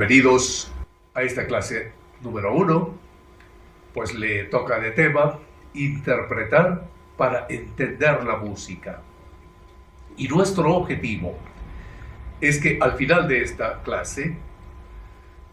Bienvenidos a esta clase número 1, pues le toca de tema interpretar para entender la música. Y nuestro objetivo es que al final de esta clase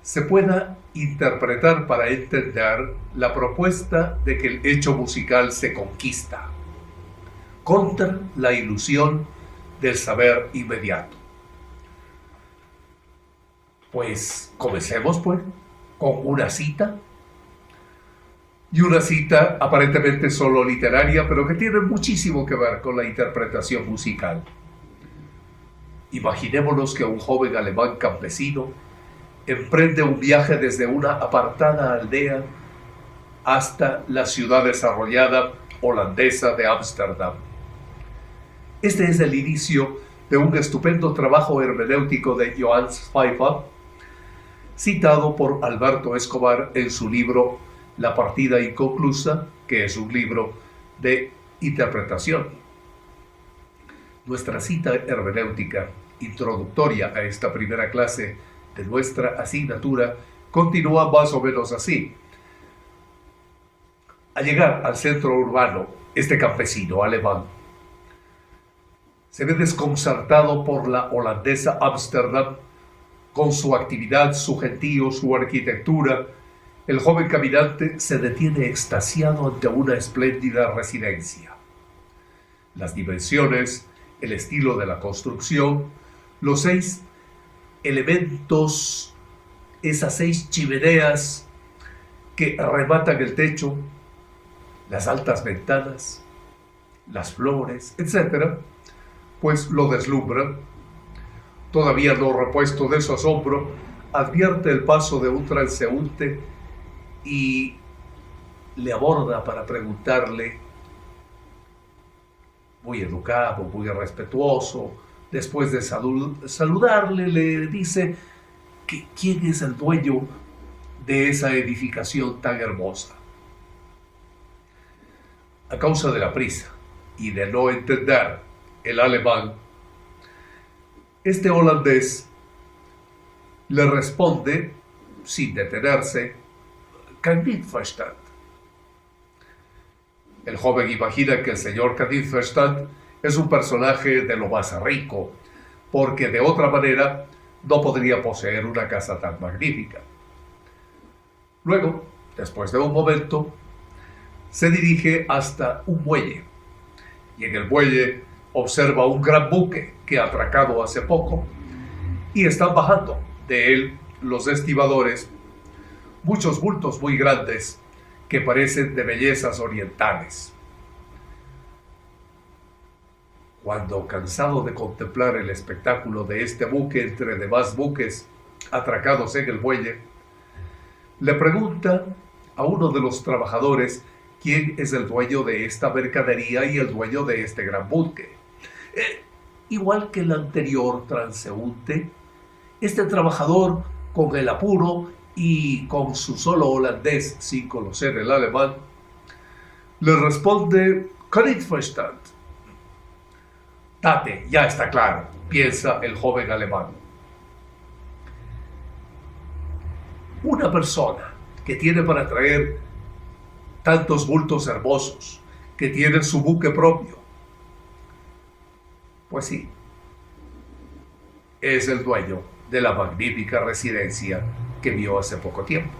se pueda interpretar para entender la propuesta de que el hecho musical se conquista contra la ilusión del saber inmediato. Pues comencemos pues con una cita, y una cita aparentemente solo literaria, pero que tiene muchísimo que ver con la interpretación musical. Imaginémonos que un joven alemán campesino emprende un viaje desde una apartada aldea hasta la ciudad desarrollada holandesa de Ámsterdam. Este es el inicio de un estupendo trabajo hermenéutico de Johannes Pfeiffer, citado por Alberto Escobar en su libro La partida inconclusa, que es un libro de interpretación. Nuestra cita hermenéutica introductoria a esta primera clase de nuestra asignatura continúa más o menos así. Al llegar al centro urbano, este campesino alemán se ve desconcertado por la holandesa Ámsterdam, con su actividad, su gentío, su arquitectura. El joven caminante se detiene extasiado ante una espléndida residencia. Las dimensiones, el estilo de la construcción, los 6 elementos, esas 6 chimeneas que rematan el techo, las altas ventanas, las flores, etc., pues lo deslumbran. Todavía no repuesto de su asombro, advierte el paso de un transeúnte y le aborda para preguntarle, muy educado, muy respetuoso. Después de saludarle, le dice que quién es el dueño de esa edificación tan hermosa. A causa de la prisa y de no entender el alemán, este holandés le responde, sin detenerse, "Kan niet verstaan". El joven imagina que el señor kan niet verstaan es un personaje de lo más rico, porque de otra manera no podría poseer una casa tan magnífica. Luego, después de un momento, se dirige hasta un muelle, y en el muelle observa un gran buque que ha atracado hace poco, y están bajando de él los estibadores muchos bultos muy grandes que parecen de bellezas orientales. Cuando, cansado de contemplar el espectáculo de este buque entre demás buques atracados en el muelle, le pregunta a uno de los trabajadores quién es el dueño de esta mercadería y el dueño de este gran buque. Igual que el anterior transeúnte, este trabajador, con el apuro y con su solo holandés sin conocer el alemán, le responde, "Kan niet verstaan". Date, ya está claro, piensa el joven alemán. Una persona que tiene para traer tantos bultos hermosos, que tiene su buque propio, pues sí, es el dueño de la magnífica residencia que vio hace poco tiempo.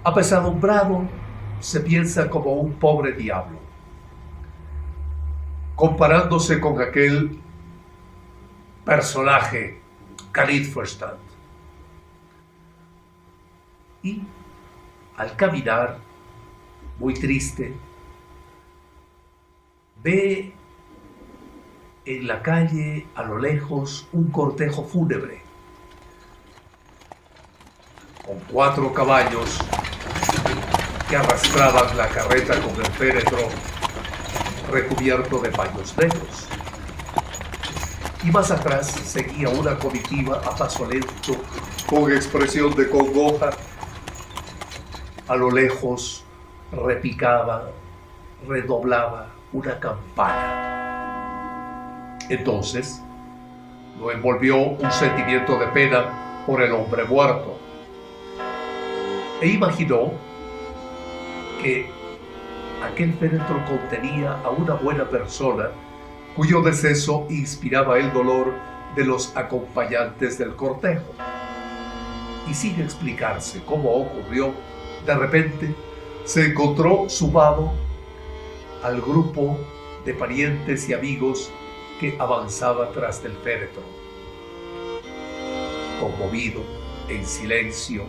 Apesadumbrado, se piensa como un pobre diablo, comparándose con aquel personaje, kan niet verstaan. Y al caminar, muy triste, ve en la calle, a lo lejos, un cortejo fúnebre con 4 caballos que arrastraban la carreta con el féretro recubierto de paños negros. Y más atrás seguía una comitiva a paso lento, con expresión de congoja. A lo lejos repicaba, redoblaba una campana. Entonces, Lo envolvió un sentimiento de pena por el hombre muerto. E imaginó que aquel féretro contenía a una buena persona cuyo deceso inspiraba el dolor de los acompañantes del cortejo. Y sin explicarse cómo ocurrió, de repente se encontró sumado al grupo de parientes y amigos que avanzaba tras del féretro. Conmovido, en silencio,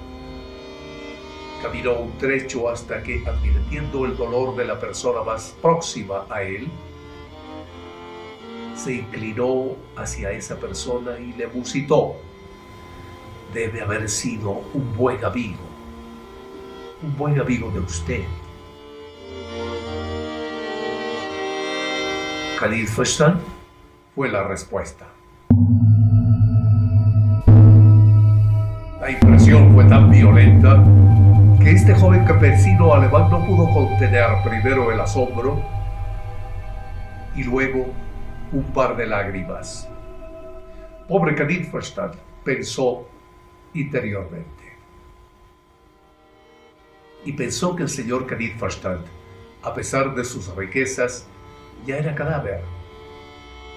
caminó un trecho hasta que, advirtiendo el dolor de la persona más próxima a él, se inclinó hacia esa persona y le musitó: debe haber sido un buen amigo de usted. Khalid Fashtan, fue la respuesta. La impresión fue tan violenta que este joven campesino alemán no pudo contener primero el asombro y luego un par de lágrimas. Pobre Khalid Fashtan, pensó interiormente. Y pensó que el señor Khalid Fashtan, a pesar de sus riquezas, ya era cadáver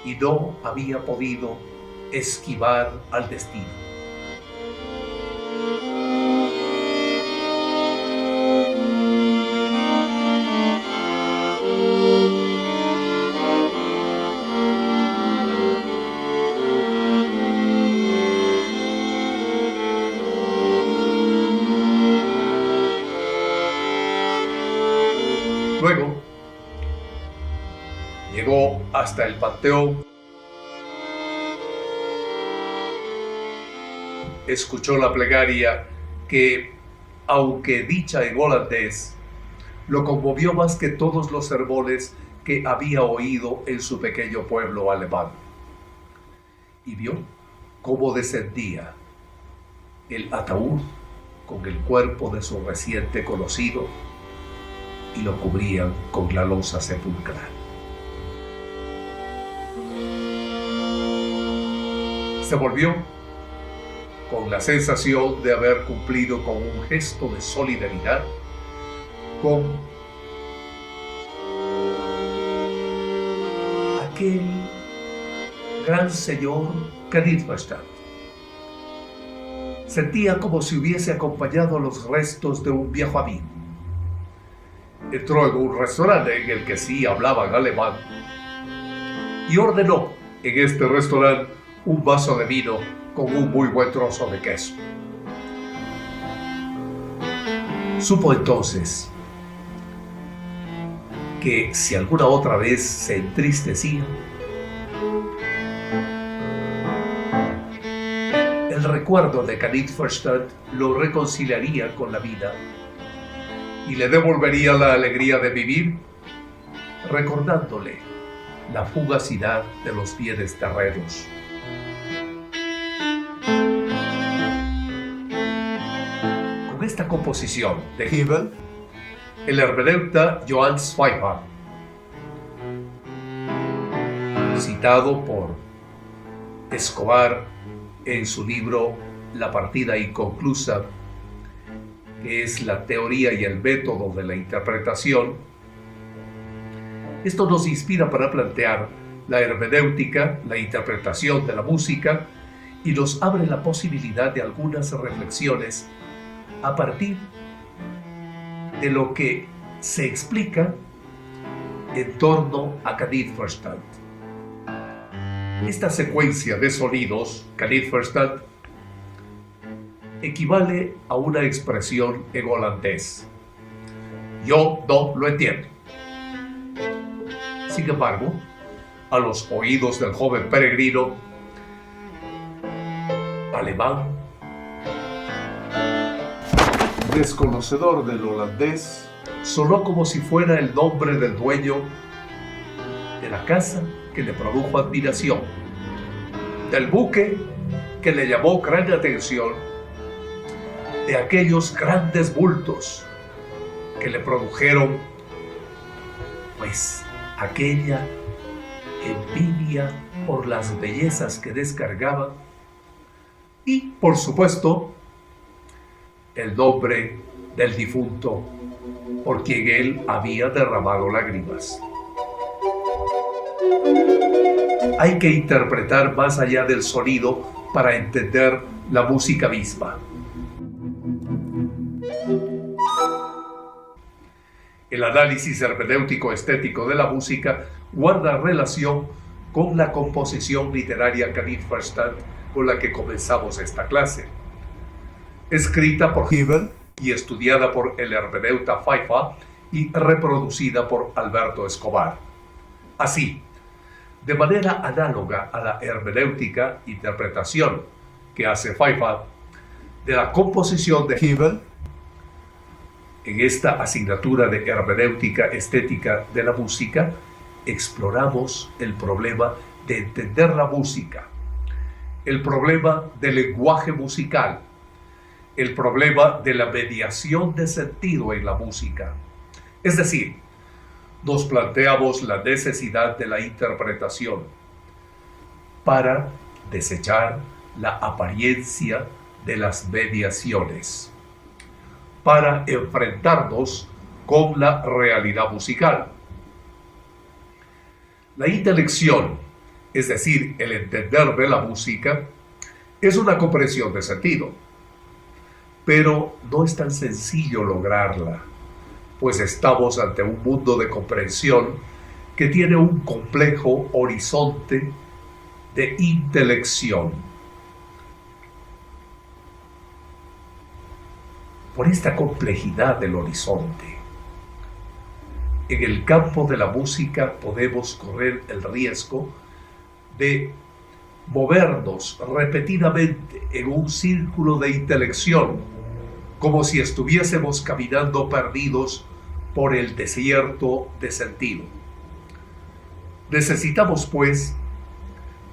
y no había podido esquivar al destino. Luego llegó hasta el panteón, escuchó la plegaria que, aunque dicha en holandés, lo conmovió más que todos los sermones que había oído en su pequeño pueblo alemán, y vio cómo descendía el ataúd con el cuerpo de su reciente conocido y lo cubrían con la losa sepulcral. Se volvió con la sensación de haber cumplido con un gesto de solidaridad con aquel gran señor Khalid Fashtan. Sentía como si hubiese acompañado los restos de un viejo amigo. Entró en un restaurante en el que sí hablaban alemán y ordenó en este restaurante un vaso de vino con un muy buen trozo de queso. Supo entonces que si alguna otra vez se entristecía, el recuerdo de Khalid Fashtan lo reconciliaría con la vida y le devolvería la alegría de vivir, recordándole la fugacidad de los bienes terrenos. Con esta composición de Hebel, el hermeneuta Johann Zweifach, citado por Escobar en su libro La partida inconclusa, que es la teoría y el método de la interpretación, esto nos inspira para plantear la hermenéutica, la interpretación de la música, y nos abre la posibilidad de algunas reflexiones a partir de lo que se explica en torno a Khalid Fashtan. Esta secuencia de sonidos, Khalid Fashtan, equivale a una expresión en holandés: yo no lo entiendo. Sin embargo, a los oídos del joven peregrino alemán, desconocedor del holandés, sonó como si fuera el nombre del dueño de la casa que le produjo admiración, del buque que le llamó gran atención, de aquellos grandes bultos que le produjeron, pues, aquella envidia por las bellezas que descargaba y, por supuesto, el nombre del difunto por quien él había derramado lágrimas. Hay que interpretar más allá del sonido para entender la música misma. El análisis hermenéutico estético de la música guarda relación con la composición literaria Khalid-Farshad con la que comenzamos esta clase. Escrita por Hebel y estudiada por el hermeneuta Faifa y reproducida por Alberto Escobar. Así, de manera análoga a la hermenéutica interpretación que hace Faifa de la composición de Hebel, en esta asignatura de hermenéutica estética de la música, exploramos el problema de entender la música, el problema del lenguaje musical, el problema de la mediación de sentido en la música. Es decir, nos planteamos la necesidad de la interpretación para desechar la apariencia de las mediaciones, para enfrentarnos con la realidad musical. La intelección, es decir, el entender de la música, es una comprensión de sentido, pero no es tan sencillo lograrla, pues estamos ante un mundo de comprensión que tiene un complejo horizonte de intelección. Por esta complejidad del horizonte, en el campo de la música podemos correr el riesgo de movernos repetidamente en un círculo de intelección, como si estuviésemos caminando perdidos por el desierto de sentido. Necesitamos, pues,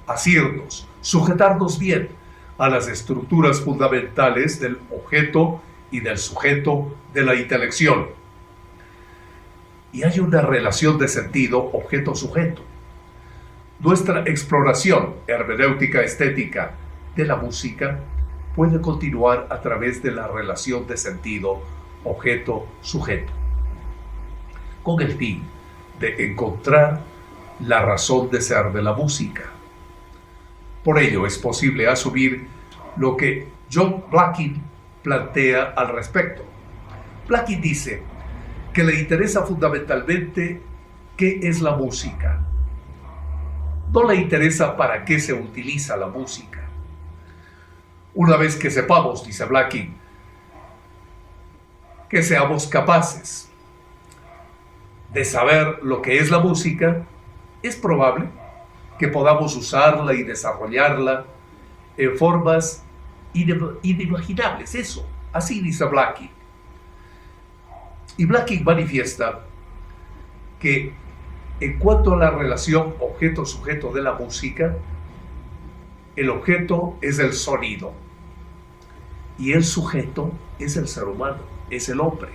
asirnos, sujetarnos bien a las estructuras fundamentales del objeto y del sujeto de la intelección. Y hay una relación de sentido objeto-sujeto. Nuestra exploración hermenéutica estética de la música puede continuar a través de la relación de sentido objeto-sujeto, con el fin de encontrar la razón de ser de la música. Por ello es posible asumir lo que John Blacking plantea al respecto. Blacking dice que le interesa fundamentalmente qué es la música. No le interesa para qué se utiliza la música. Una vez que sepamos, dice Blacking, que seamos capaces de saber lo que es la música, es probable que podamos usarla y desarrollarla en formas inimaginables. Eso, así dice Blacking. Y Blacking manifiesta que en cuanto a la relación objeto-sujeto de la música, el objeto es el sonido y el sujeto es el ser humano, es el hombre.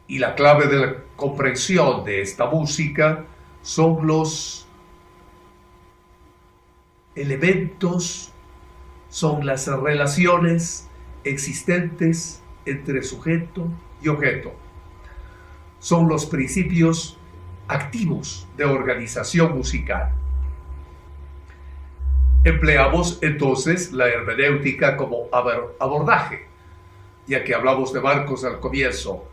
Y la clave de la comprensión de esta música son los elementos, son las relaciones existentes entre sujeto y objeto. Son los principios activos de organización musical. Empleamos entonces la hermenéutica como abordaje, ya que hablamos de Marcos al comienzo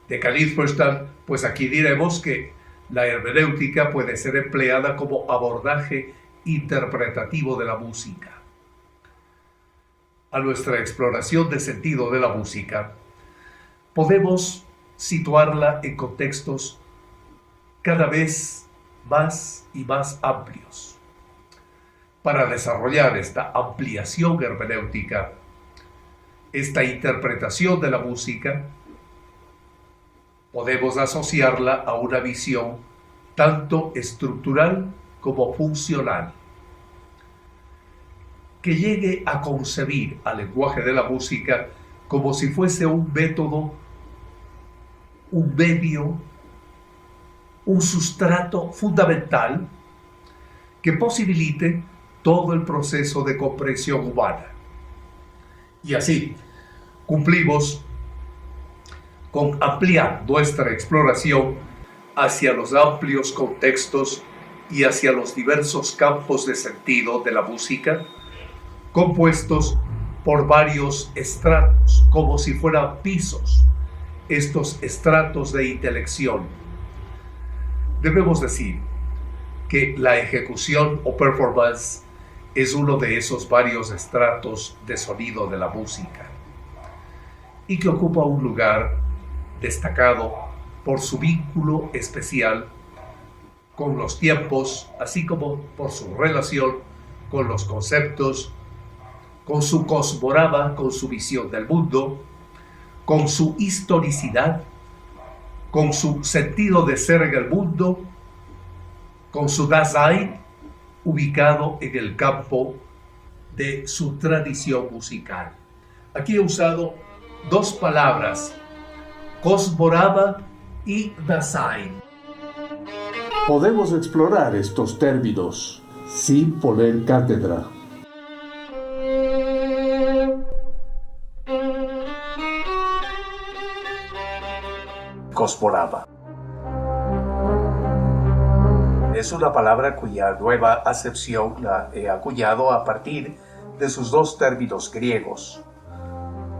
de Khalid-Farshad, pues aquí diremos que la hermenéutica puede ser empleada como abordaje interpretativo de la música. A nuestra exploración de sentido de la música, podemos situarla en contextos cada vez más y más amplios. Para desarrollar esta ampliación hermenéutica, esta interpretación de la música, podemos asociarla a una visión tanto estructural como funcional, que llegue a concebir al lenguaje de la música como si fuese un método, un medio, un sustrato fundamental que posibilite todo el proceso de comprensión humana. Y así cumplimos con ampliar nuestra exploración hacia los amplios contextos y hacia los diversos campos de sentido de la música, compuestos por varios estratos, como si fueran pisos, estos estratos de intelección. Debemos decir que la ejecución o performance es uno de esos varios estratos de sonido de la música y que ocupa un lugar destacado por su vínculo especial con los tiempos, así como por su relación con los conceptos, con su cosmorama, con su visión del mundo, con su historicidad, con su sentido de ser en el mundo, con su Dasein, ubicado en el campo de su tradición musical. Aquí he usado dos palabras, cosmorama y Dasein. Podemos explorar estos términos sin poner cátedra. Cosmorama es una palabra cuya nueva acepción la he acuñado a partir de sus dos términos griegos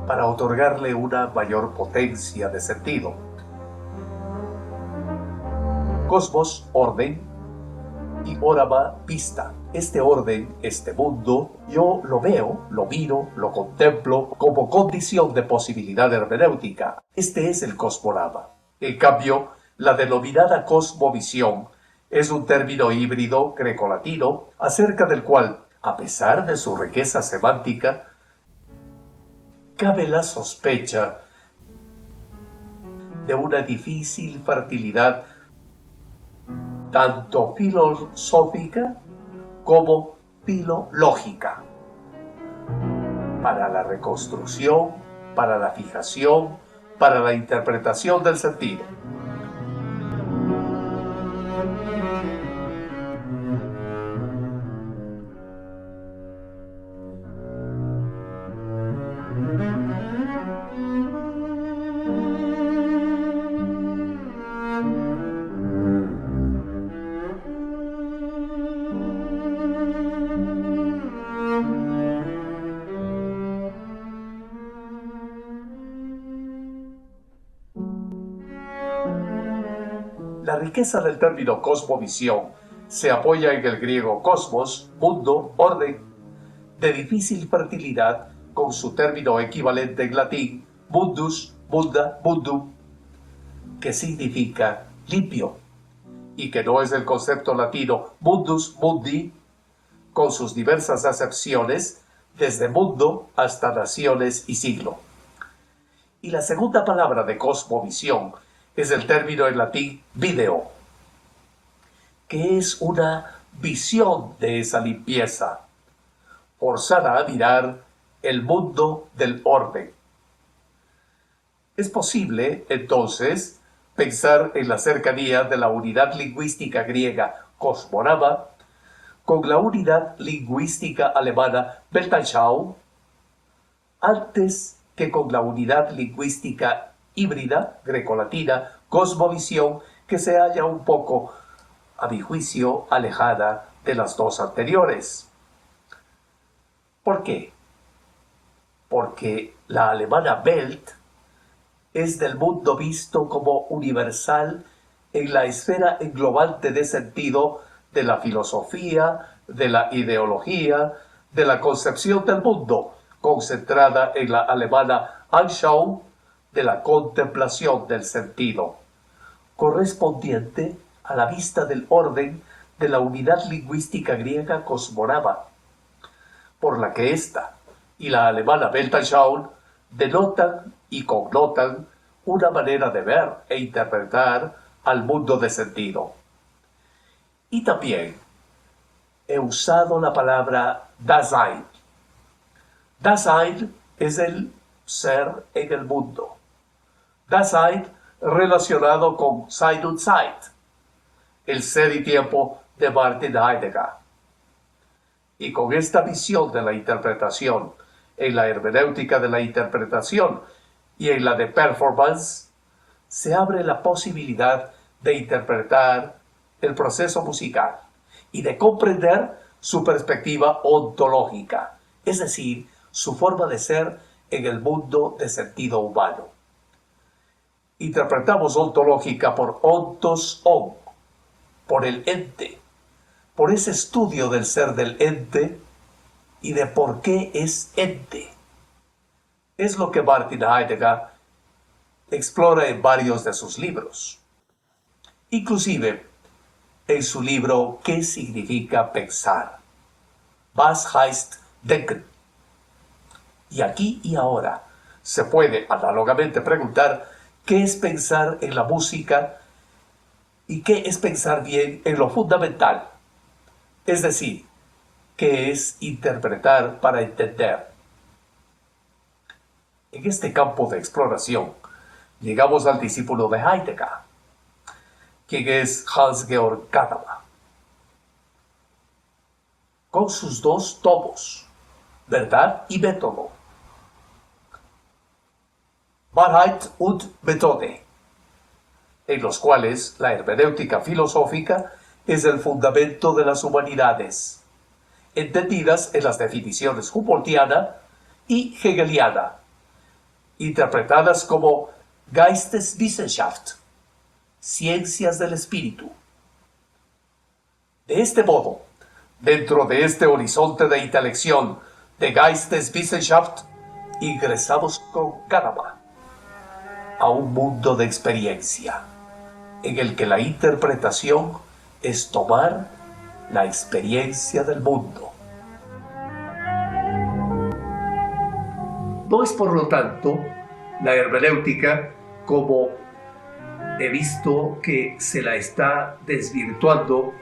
para otorgarle una mayor potencia de sentido. Cosmos, orden, y orama, vista. Este orden, este mundo, yo lo veo, lo miro, lo contemplo como condición de posibilidad hermenéutica. Este es el cosmorama. En cambio, la denominada cosmovisión es un término híbrido grecolatino acerca del cual, a pesar de su riqueza semántica, cabe la sospecha de una difícil fertilidad tanto filosófica como filológica para la reconstrucción, para la fijación, para la interpretación del sentido. La riqueza del término cosmovisión se apoya en el griego cosmos, mundo, orden, de difícil fertilidad con su término equivalente en latín mundus, munda, mundum, que significa limpio, y que no es el concepto latino mundus, mundi, con sus diversas acepciones desde mundo hasta naciones y siglo. Y la segunda palabra de cosmovisión es el término en latín video, que es una visión de esa limpieza, forzada a mirar el mundo del orden. Es posible, entonces, pensar en la cercanía de la unidad lingüística griega cosmorama con la unidad lingüística alemana Weltanschauung, antes que con la unidad lingüística híbrida grecolatina cosmovisión, que se halla un poco, a mi juicio, alejada de las dos anteriores. ¿Por qué? Porque la alemana Welt es del mundo visto como universal en la esfera englobante de sentido de la filosofía, de la ideología, de la concepción del mundo, concentrada en la alemana Anschauung, de la contemplación del sentido, correspondiente a la vista del orden de la unidad lingüística griega cosmorama, por la que ésta y la alemana Weltanschauung denotan y connotan una manera de ver e interpretar al mundo de sentido. Y también he usado la palabra Dasein. Dasein es el ser en el mundo. Dasein relacionado con Sein und Zeit, el ser y tiempo de Martin Heidegger. Y con esta visión de la interpretación, en la hermenéutica de la interpretación y en la de performance, se abre la posibilidad de interpretar el proceso musical y de comprender su perspectiva ontológica, es decir, su forma de ser en el mundo de sentido humano. Interpretamos ontológica por ontos on, por el ente, por ese estudio del ser del ente y de por qué es ente. Es lo que Martin Heidegger explora en varios de sus libros. Inclusive en su libro ¿Qué significa pensar? Was heißt denken? Y aquí y ahora se puede análogamente preguntar qué es pensar en la música y qué es pensar bien en lo fundamental, es decir, qué es interpretar para entender. En este campo de exploración llegamos al discípulo de Heidegger, quien es Hans-Georg Gadamer, con sus dos tomos, Verdad y Método, Wahrheit und Methode, en los cuales la hermenéutica filosófica es el fundamento de las humanidades, entendidas en las definiciones Humboldtiana y hegeliana, interpretadas como Geisteswissenschaft, ciencias del espíritu. De este modo, dentro de este horizonte de intelección de Geisteswissenschaft, ingresamos con Gadamer a un mundo de experiencia, en el que la interpretación es tomar la experiencia del mundo. No es por lo tanto la hermenéutica como he visto que se la está desvirtuando,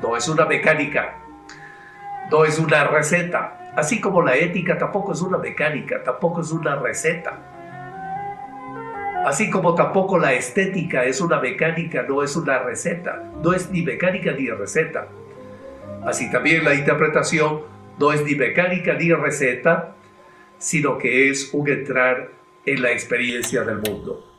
no es una mecánica, no es una receta, así como la ética tampoco es una mecánica, tampoco es una receta. Así como tampoco la estética es una mecánica, no es una receta, no es ni mecánica ni receta. Así también la interpretación no es ni mecánica ni receta, sino que es un entrar en la experiencia del mundo.